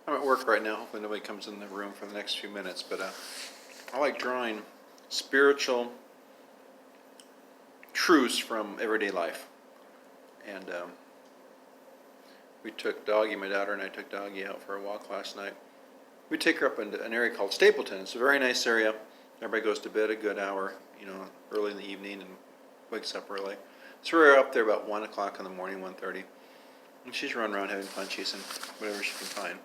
I'm at work right now. Hopefully nobody comes in the room for the next few minutes. But I like drawing spiritual truths from everyday life. And we took Doggy, my daughter and I took Doggy out for a walk last night. We take her up into an area called Stapleton. It's a very nice area. Everybody goes to bed a good hour, early in the evening and wakes up early. So we're up there about 1 o'clock in the morning, 1:30. And she's running around having fun chasing whatever she can find,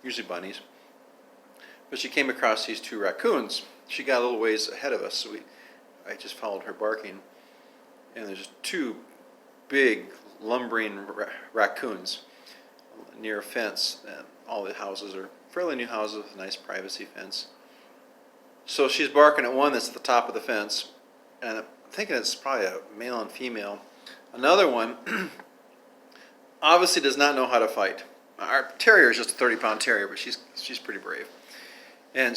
usually bunnies. But she came across these two raccoons. She got a little ways ahead of us, so I just followed her barking. And there's two big lumbering raccoons near a fence. And all the houses are fairly new houses with a nice privacy fence. So she's barking at one that's at the top of the fence, and I'm thinking it's probably a male and female. Another one obviously does not know how to fight. Our terrier is just a 30-pound terrier, but she's pretty brave. And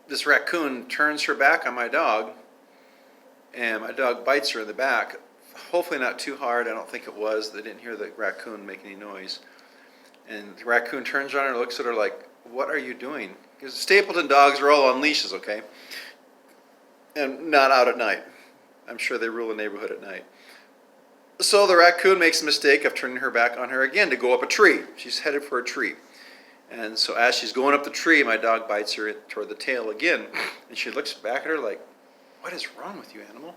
this raccoon turns her back on my dog, and my dog bites her in the back. Hopefully not too hard. I don't think it was. They didn't hear the raccoon make any noise. And the raccoon turns around and looks at her like, "What are you doing?" Because Stapleton dogs are all on leashes, okay? And not out at night. I'm sure they rule the neighborhood at night. So the raccoon makes the mistake of turning her back on her again to go up a tree. She's headed for a tree. And so as she's going up the tree, my dog bites her toward the tail again. And she looks back at her like, "What is wrong with you, animal?"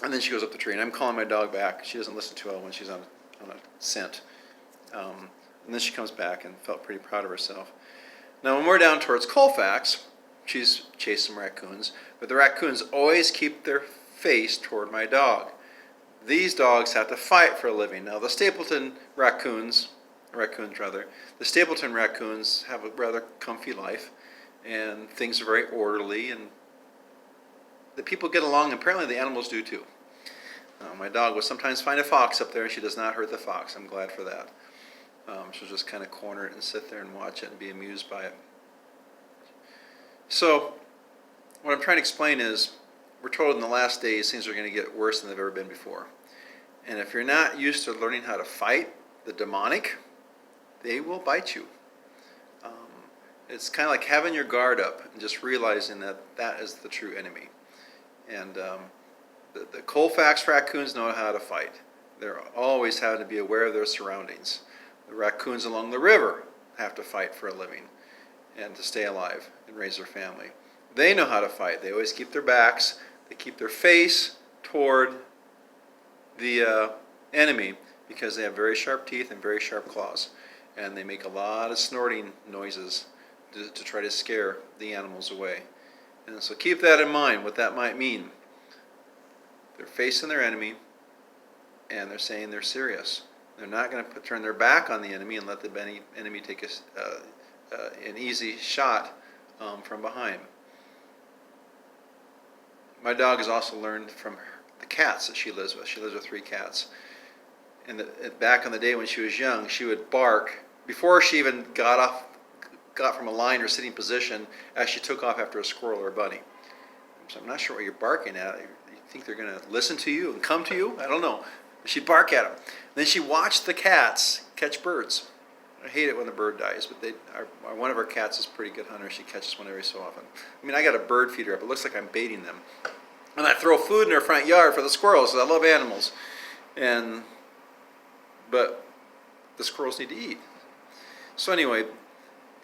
And then she goes up the tree. And I'm calling my dog back. She doesn't listen too well when she's on a scent. And then she comes back and felt pretty proud of herself. Now when we're down towards Colfax, she's chased some raccoons. But the raccoons always keep their face toward my dog. These dogs have to fight for a living. Now the Stapleton raccoons have a rather comfy life, and things are very orderly, and the people get along, and apparently the animals do too. My dog will sometimes find a fox up there, and she does not hurt the fox. I'm glad for that. She'll just kind of corner it and sit there and watch it and be amused by it. So what I'm trying to explain is, we're told in the last days things are going to get worse than they've ever been before. And if you're not used to learning how to fight the demonic, they will bite you. It's kind of like having your guard up and just realizing that that is the true enemy. And the Colfax raccoons know how to fight. They're always having to be aware of their surroundings. The raccoons along the river have to fight for a living and to stay alive and raise their family. They know how to fight. They always keep their backs. They keep their face toward the enemy because they have very sharp teeth and very sharp claws. And they make a lot of snorting noises to try to scare the animals away. And so keep that in mind, what that might mean. They're facing their enemy, and they're saying they're serious. They're not going to turn their back on the enemy and let the enemy take an easy shot from behind. My dog has also learned from the cats that she lives with. She lives with 3 cats. And back in the day when she was young, she would bark before she even got from a line or sitting position as she took off after a squirrel or a bunny. So I'm not sure what you're barking at. You think they're going to listen to you and come to you? I don't know. She'd bark at them. Then she watched the cats catch birds. I hate it when the bird dies, but one of our cats is a pretty good hunter. She catches one every so often. I mean, I got a bird feeder up. It looks like I'm baiting them. And I throw food in her front yard for the squirrels, because I love animals. But the squirrels need to eat. So anyway,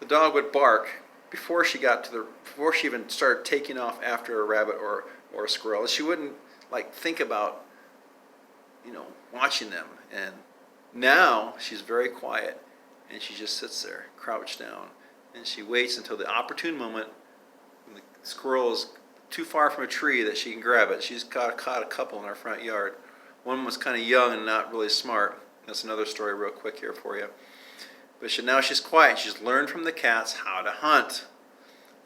the dog would bark before she even started taking off after a rabbit or a squirrel. She wouldn't think about watching them. And now she's very quiet, and she just sits there, crouched down, and she waits until the opportune moment when the squirrel is too far from a tree that she can grab it. She's caught a couple in our front yard. One was kind of young and not really smart. That's another story real quick here for you. But now she's quiet. She's learned from the cats how to hunt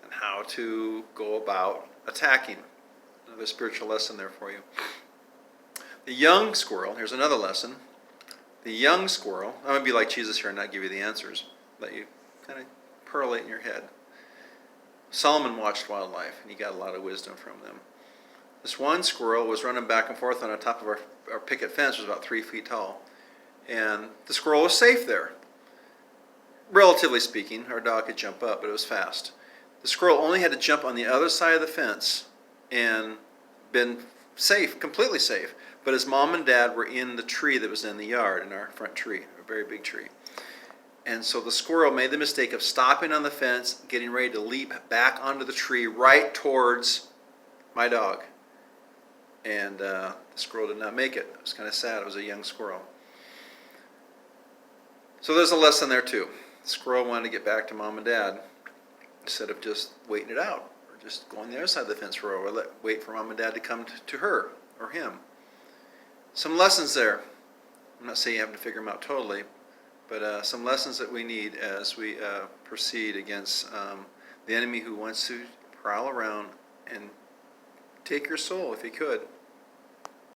and how to go about attacking. Another spiritual lesson there for you. The young squirrel, here's another lesson. The young squirrel, I'm going to be like Jesus here and not give you the answers. Let you kind of percolate in your head. Solomon watched wildlife, and he got a lot of wisdom from them. This one squirrel was running back and forth on the top of our picket fence. It was about 3 feet tall. and the squirrel was safe there. Relatively speaking, our dog could jump up, but it was fast. The squirrel only had to jump on the other side of the fence and been safe, completely safe. But his mom and dad were in the tree that was in the yard, in our front tree, a very big tree. And so the squirrel made the mistake of stopping on the fence, getting ready to leap back onto the tree right towards my dog. And the squirrel did not make it. It was kind of sad. It was a young squirrel. So there's a lesson there too. The squirrel wanted to get back to mom and dad instead of just waiting it out or just going the other side of the fence for a while, or wait for mom and dad to come to her or him. Some lessons there. I'm not saying you have to figure them out totally, but some lessons that we need as we proceed against the enemy who wants to prowl around and take your soul if he could.